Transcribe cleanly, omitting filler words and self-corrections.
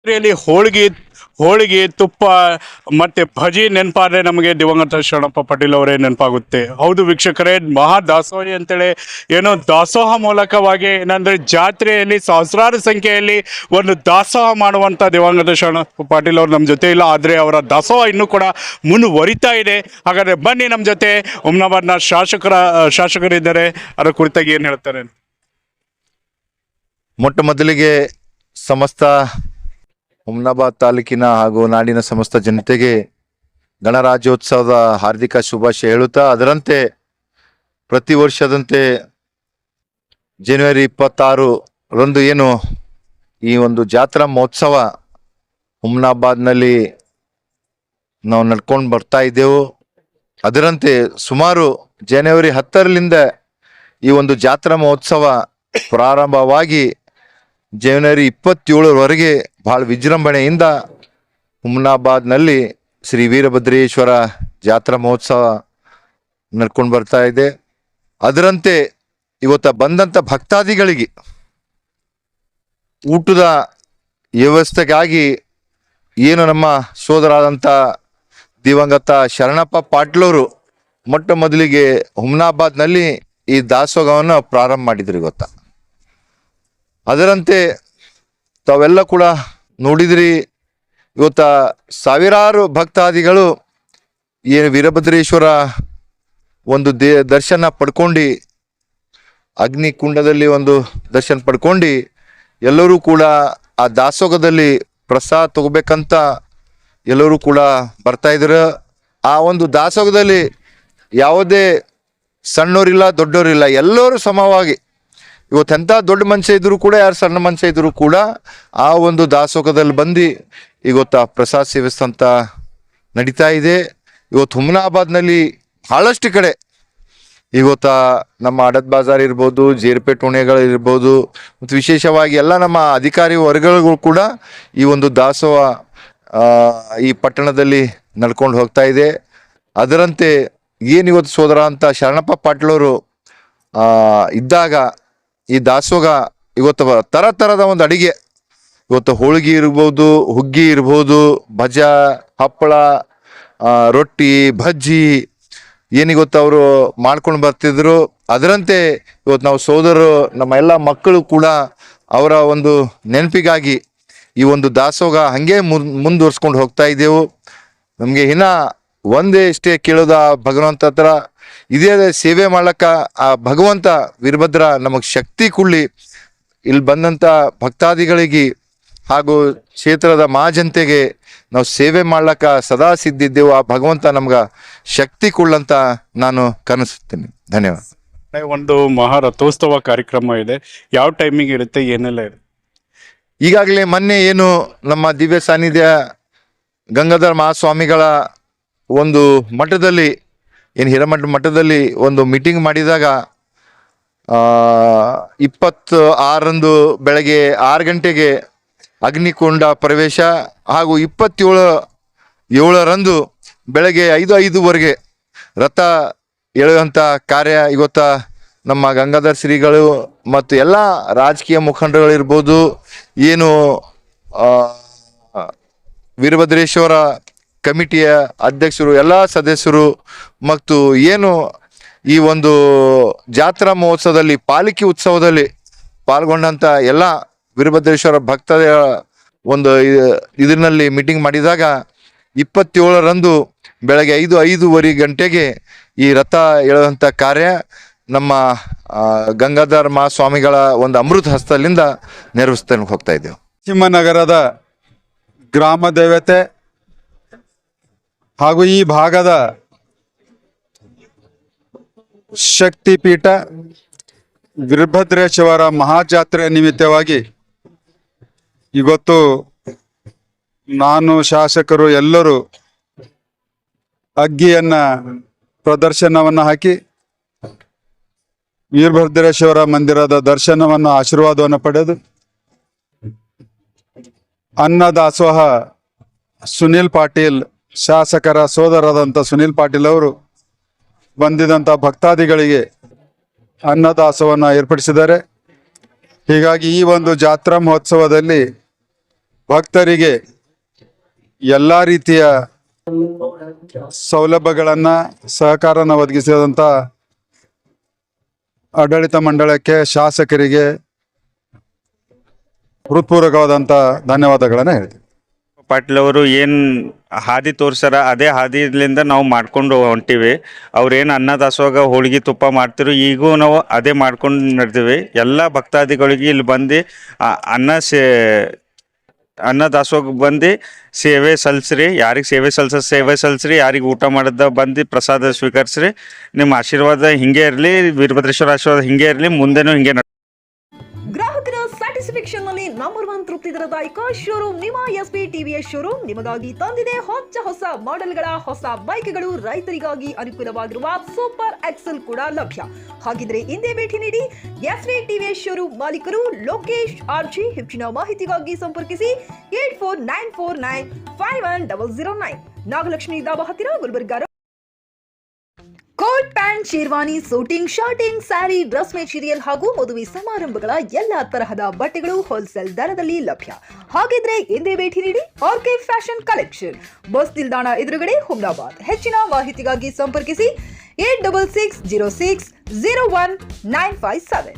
ಜಾತ್ರೆಯಲ್ಲಿ ಹೋಳಿಗೆ ತುಪ್ಪ ಮತ್ತೆ ಭಜಿ ನೆನಪಾದ್ರೆ ನಮಗೆ ದಿವಂಗತ ಶರಣಪ್ಪ ಪಾಟೀಲ್ ಅವರೇ ನೆನಪಾಗುತ್ತೆ. ಹೌದು ವೀಕ್ಷಕರೇ, ಮಹಾ ದಾಸೋಹಿ ಅಂತೇಳಿ ಏನೋ ದಾಸೋಹ ಮೂಲಕವಾಗಿ ಏನಂದ್ರೆ ಜಾತ್ರೆಯಲ್ಲಿ ಸಹಸ್ರಾರು ಸಂಖ್ಯೆಯಲ್ಲಿ ಒಂದು ದಾಸೋಹ ಮಾಡುವಂತ ದಿವಂಗತ ಶರಣಪ್ಪ ಪಾಟೀಲ್ ಅವರು ನಮ್ಮ ಜೊತೆ ಇಲ್ಲ, ಆದ್ರೆ ಅವರ ದಾಸೋಹ ಇನ್ನೂ ಕೂಡ ಮುಂದುವರಿತಾ ಇದೆ. ಹಾಗಾದ್ರೆ ಬನ್ನಿ ನಮ್ಮ ಜೊತೆ ಹುಮ್ನಾಬಾದ್ನ ಶಾಸಕರಿದ್ದಾರೆ, ಅದರ ಕುರಿತಾಗಿ ಏನ್ ಹೇಳ್ತಾರೆ. ಮೊಟ್ಟ ಮೊದಲಿಗೆ ಸಮಸ್ತ ಹುಮ್ನಾಬಾದ್ ತಾಲೂಕಿನ ಹಾಗೂ ನಾಡಿನ ಸಮಸ್ತ ಜನತೆಗೆ ಗಣರಾಜ್ಯೋತ್ಸವದ ಹಾರ್ದಿಕ ಶುಭಾಶಯ ಹೇಳುತ್ತಾ, ಅದರಂತೆ ಪ್ರತಿ ವರ್ಷದಂತೆ ಜನವರಿ 26ರಂದು ಏನು ಈ ಒಂದು ಜಾತ್ರಾ ಮಹೋತ್ಸವ ಹುಮ್ನಾಬಾದ್ನಲ್ಲಿ ನಾವು ನಡ್ಕೊಂಡು ಬರ್ತಾ ಇದ್ದೆವು, ಅದರಂತೆ ಸುಮಾರು ಜನವರಿ 10ರಿಂದ ಈ ಒಂದು ಜಾತ್ರಾ ಮಹೋತ್ಸವ ಪ್ರಾರಂಭವಾಗಿ ಜನವರಿ 27ರವರೆಗೆ ಬಹಳ ವಿಜೃಂಭಣೆಯಿಂದ ಹುಮ್ನಾಬಾದ್ನಲ್ಲಿ ಶ್ರೀ ವೀರಭದ್ರೇಶ್ವರ ಜಾತ್ರಾ ಮಹೋತ್ಸವ ನಡ್ಕೊಂಡು ಬರ್ತಾ ಇದೆ. ಅದರಂತೆ ಇವತ್ತು ಬಂದಂಥ ಭಕ್ತಾದಿಗಳಿಗೆ ಊಟದ ವ್ಯವಸ್ಥೆಗಾಗಿ ಏನು ನಮ್ಮ ಸೋದರಾದಂಥ ದಿವಂಗತ ಶರಣಪ್ಪ ಪಾಟೀಲವರು ಮೊಟ್ಟ ಮೊದಲಿಗೆ ಹುಮ್ನಾಬಾದ್ನಲ್ಲಿ ಈ ದಾಸೋಹವನ್ನು ಪ್ರಾರಂಭ ಮಾಡಿದ್ರು. ಅದರಂತೆ ತಾವೆಲ್ಲ ಕೂಡ ನೋಡಿದ್ರಿ, ಇವತ್ತ ಸಾವಿರಾರು ಭಕ್ತಾದಿಗಳು ಏನು ವೀರಭದ್ರೇಶ್ವರ ಒಂದು ದರ್ಶನ ಪಡ್ಕೊಂಡು, ಅಗ್ನಿಕುಂಡದಲ್ಲಿ ಒಂದು ದರ್ಶನ ಪಡ್ಕೊಂಡು ಎಲ್ಲರೂ ಕೂಡ ಆ ದಾಸೋಹದಲ್ಲಿ ಪ್ರಸಾದ ತಗೋಬೇಕಂತ ಎಲ್ಲರೂ ಕೂಡ ಬರ್ತಾ ಇದ್ರು. ಆ ಒಂದು ದಾಸೋಹದಲ್ಲಿ ಯಾವುದೇ ಸಣ್ಣವರಿಲ್ಲ ದೊಡ್ಡವರಿಲ್ಲ, ಎಲ್ಲರೂ ಸಮವಾಗಿ ಇವತ್ತೆಂಥ ದೊಡ್ಡ ಮನುಷ್ಯ ಇದ್ರು ಕೂಡ ಯಾರು ಸಣ್ಣ ಮನುಷ್ಯ ಇದ್ರು ಕೂಡ ಆ ಒಂದು ದಾಸೋಹದಲ್ಲಿ ಬಂದು ಇವತ್ತು ಪ್ರಸಾದ ಸೇವಿಸ್ ಅಂತ ನಡೀತಾ ಇದೆ. ಇವತ್ತು ಹುಮ್ನಾಬಾದ್ನಲ್ಲಿ ಬಹಳಷ್ಟು ಕಡೆ ಇವತ್ತ ನಮ್ಮ ಅಡದ್ ಬಾಜಾರ್ ಇರ್ಬೋದು, ಜೇರ್ಪೇಟ್ ಓಣೆಗಳು ಇರ್ಬೋದು, ಮತ್ತು ವಿಶೇಷವಾಗಿ ಎಲ್ಲ ನಮ್ಮ ಅಧಿಕಾರಿ ವರ್ಗಗಳು ಕೂಡ ಈ ಒಂದು ದಾಸೋಹ ಈ ಪಟ್ಟಣದಲ್ಲಿ ನಡ್ಕೊಂಡು ಹೋಗ್ತಾ ಇದೆ. ಅದರಂತೆ ಏನಿವತ್ತು ಸೋದರ ಅಂತ ಶರಣಪ್ಪ ಪಾಟೀಲವರು ಇದ್ದಾಗ ಈ ದಾಸೋಹ ಇವತ್ತು ತರದ ಒಂದು ಅಡಿಗೆ, ಇವತ್ತು ಹೋಳಿಗೆ ಇರ್ಬೋದು, ಹುಗ್ಗಿ ಇರ್ಬೋದು, ಭಜ, ಹಪ್ಪಳ, ರೊಟ್ಟಿ, ಭಜ್ಜಿ ಏನಿವತ್ತು ಅವರು ಮಾಡ್ಕೊಂಡು ಬರ್ತಿದ್ರು. ಅದರಂತೆ ಇವತ್ತು ನಾವು ಸೋದರರು ನಮ್ಮ ಎಲ್ಲ ಮಕ್ಕಳು ಕೂಡ ಅವರ ಒಂದು ನೆನಪಿಗಾಗಿ ಈ ಒಂದು ದಾಸೋಹ ಹಂಗೆ ಮುಂದುವರ್ಸ್ಕೊಂಡು ಹೋಗ್ತಾ ಇದ್ದೆವು. ನಮಗೆ ಇನ್ನ ಒಂದೇ ಇಷ್ಟೇ ಕೇಳೋದು ಆ ಭಗವಂತ ಹತ್ರ, ಇದೇ ಸೇವೆ ಮಾಡ್ಲಕ್ಕ ಆ ಭಗವಂತ ವೀರಭದ್ರ ನಮಗೆ ಶಕ್ತಿ ಕೊಡ್ಲಿ. ಇಲ್ಲಿ ಬಂದಂಥ ಭಕ್ತಾದಿಗಳಿಗೆ ಹಾಗೂ ಕ್ಷೇತ್ರದ ಮಹಾಜನತೆಗೆ ನಾವು ಸೇವೆ ಮಾಡ್ಲಕ್ಕ ಸದಾ ಸಿದ್ಧಿದ್ದೆವು. ಆ ಭಗವಂತ ನಮ್ಗೆ ಶಕ್ತಿ ಕೊಡ್ಲಂತ ನಾನು ಕನಸುತ್ತೇನೆ. ಧನ್ಯವಾದ. ಒಂದು ಮಹಾರಥೋತ್ಸವ ಕಾರ್ಯಕ್ರಮ ಇದೆ, ಯಾವ ಟೈಮಿಂಗ್ ಇರುತ್ತೆ, ಏನೆಲ್ಲ ಇರುತ್ತೆ? ಈಗಾಗಲೇ ಮೊನ್ನೆ ಏನು ನಮ್ಮ ದಿವ್ಯ ಸಾನ್ನಿಧ್ಯ ಗಂಗಾಧರ ಮಹಾಸ್ವಾಮಿಗಳ ಒಂದು ಮಠದಲ್ಲಿ ಏನು ಹಿರೇಮಠ ಮಠದಲ್ಲಿ ಒಂದು ಮೀಟಿಂಗ್ ಮಾಡಿದಾಗ 26ರಂದು ಬೆಳಗ್ಗೆ 6 ಗಂಟೆಗೆ ಅಗ್ನಿಕುಂಡ ಪ್ರವೇಶ ಹಾಗೂ 27ರಂದು ಬೆಳಗ್ಗೆ 5:05ವರೆಗೆ ರಥ ಎಳೆಯುವಂಥ ಕಾರ್ಯ ಇವತ್ತ ನಮ್ಮ ಗಂಗಾಧರ ಶ್ರೀಗಳು ಮತ್ತು ಎಲ್ಲ ರಾಜಕೀಯ ಮುಖಂಡಗಳಿರ್ಬೋದು, ಏನು ವೀರಭದ್ರೇಶ್ವರ ಕಮಿಟಿಯ ಅಧ್ಯಕ್ಷರು, ಎಲ್ಲ ಸದಸ್ಯರು ಮತ್ತು ಏನು ಈ ಒಂದು ಜಾತ್ರಾ ಮಹೋತ್ಸವದಲ್ಲಿ ಪಾಲಿಕೆ ಉತ್ಸವದಲ್ಲಿ ಪಾಲ್ಗೊಂಡಂಥ ಎಲ್ಲ ವೀರಭದ್ರೇಶ್ವರ ಭಕ್ತರ ಒಂದು ಇದರಲ್ಲಿ ಮೀಟಿಂಗ್ ಮಾಡಿದಾಗ 27ರಂದು ಬೆಳಗ್ಗೆ 5:05 ಗಂಟೆಗೆ ಈ ರಥ ಎಳೆಯುವಂಥ ಕಾರ್ಯ ನಮ್ಮ ಗಂಗಾಧರ ಮಹಾಸ್ವಾಮಿಗಳ ಒಂದು ಅಮೃತ ಹಸ್ತದಿಂದ ನೆರವೇರಿಸ್ತಾ ಹೋಗ್ತಾ ಇದ್ದೇವೆ. ನಗರದ ಗ್ರಾಮ ದೇವತೆ ಹಾಗೂ ಈ ಭಾಗದ ಶಕ್ತಿಪೀಠ ವೀರಭದ್ರೇಶ್ವರ ಮಹಾಜಾತ್ರೆ ನಿಮಿತ್ತವಾಗಿ ಇವತ್ತು ನಾನು, ಶಾಸಕರು ಎಲ್ಲರೂ ಅಗ್ಗಿಯನ್ನ ಪ್ರದರ್ಶನವನ್ನು ಹಾಕಿ ವೀರಭದ್ರೇಶ್ವರ ಮಂದಿರದ ದರ್ಶನವನ್ನು ಆಶೀರ್ವಾದವನ್ನು ಪಡೆದು ಅನ್ನದಾಸೋಹ ಸುನೀಲ್ ಪಾಟೀಲ್, ಶಾಸಕರ ಸೋದರರಾದಂಥ ಸುನೀಲ್ ಪಾಟೀಲ್ ಅವರು ಬಂದಿದಂಥ ಭಕ್ತಾದಿಗಳಿಗೆ ಅನ್ನದಾಸೋಹವನ್ನು ಏರ್ಪಡಿಸಿದ್ದಾರೆ. ಹೀಗಾಗಿ ಈ ಒಂದು ಜಾತ್ರಾ ಮಹೋತ್ಸವದಲ್ಲಿ ಭಕ್ತರಿಗೆ ಎಲ್ಲ ರೀತಿಯ ಸೌಲಭ್ಯಗಳನ್ನು ಸಹಕಾರನ ಒದಗಿಸಿದಂಥ ಆಡಳಿತ ಮಂಡಳಕ್ಕೆ, ಶಾಸಕರಿಗೆ ಹೃತ್ಪೂರ್ವಕವಾದಂಥ ಧನ್ಯವಾದಗಳನ್ನು ಹೇಳ್ತೀನಿ. ಪಾಟೀಲ್ ಅವರು ಏನು ಹಾದಿ ತೋರ್ಸಾರ ಅದೇ ಹಾದಿಲಿಂದ ನಾವು ಮಾಡ್ಕೊಂಡು ಹೊಂಟಿವಿ. ಅವ್ರೇನು ಅನ್ನ ದಾಸೋಹ ಹೋಳಿಗೆ ತುಪ್ಪ ಮಾಡ್ತಿರೋ ಈಗೂ ನಾವು ಅದೇ ಮಾಡ್ಕೊಂಡು ನಡ್ತೀವಿ. ಎಲ್ಲ ಭಕ್ತಾದಿಗಳಿಗೆ ಇಲ್ಲಿ ಬಂದು ಅನ್ನ ದಾಸೋಹ ಬಂದು ಸೇವೆ ಸಲ್ಲಿಸ್ರಿ, ಯಾರಿಗೆ ಸೇವೆ ಸಲ್ಲಿಸ್ರಿ, ಯಾರಿಗೆ ಊಟ ಮಾಡಿದ ಬಂದು ಪ್ರಸಾದ ಸ್ವೀಕರಿಸ್ರಿ. ನಿಮ್ಮ ಆಶೀರ್ವಾದ ಹಿಂಗೆ ಇರಲಿ, ವೀರಭದ್ರೇಶ್ವರ ಆಶೀರ್ವಾದ ಹಿಂಗೆ ಇರಲಿ, ಮುಂದೆನೂ ಹಿಂಗೆ ಗ್ರಾಹಕರ ಸ್ಯಾಟಿಸ್ಫ್ಯಾಕ್ಷನ್ ನಲ್ಲಿ ನಂಬರ್ 1 ತೃಪ್ತಿ ದರದಾಯಕ ಶೋರೂಮ್ ನಿಮ್ಮ ಎಸ್ಪಿ ಟಿವಿಎಸ್ ಶೋರೂಮ್ ನಿಮಗಾಗಿ ತಂದಿದೆ ಹೊಸ ಮಾಡೆಲ್ಗಳ ಹೊಸ ಬೈಕ್ಗಳು. ರೈತರಿಗಾಗಿ ಅನುಕೂಲವಾಗಿರುವ ಸೂಪರ್ ಎಕ್ಸೆಲ್ ಕೂಡ ಲಭ್ಯ. ಹಾಗಿದ್ರೆ ಹಿಂದೆ ಭೇಟಿ ನೀಡಿ ಎಸ್ಪಿ ಟಿವಿಎಸ್ ಶೋರೂಮ್ ಮಾಲೀಕರು ಲೋಕೇಶ್ ಆರ್ಜಿ. ಹೆಚ್ಚಿನ ಮಾಹಿತಿಗಾಗಿ ಸಂಪರ್ಕಿಸಿ 8494951009, ನಾಗಲಕ್ಷ್ಮಿ ದಾಬಾ ಹತ್ತಿರ, Gulbarga. Coat pant, sherwani, suiting, shirting, sari, dress material ಹಾಗೂ ಮದುವೆ ಸಮಾರಂಭಗಳ ಎಲ್ಲ ತರಹದ ಬಟ್ಟೆಗಳು ಹೋಲ್ಸೇಲ್ ದರದಲ್ಲಿ ಲಭ್ಯ. ಹಾಗಿದ್ರೆ ಎಂದೇ ಭೇಟಿ ನೀಡಿ ಆರ್ಕೆ ಫ್ಯಾಷನ್ ಕಲೆಕ್ಷನ್, ಬಸ್ ನಿಲ್ದಾಣ ಎದುರುಗಡೆ, ಹುಮ್ನಾಬಾದ್. ಹೆಚ್ಚಿನ ಮಾಹಿತಿಗಾಗಿ ಸಂಪರ್ಕಿಸಿ 8660601957.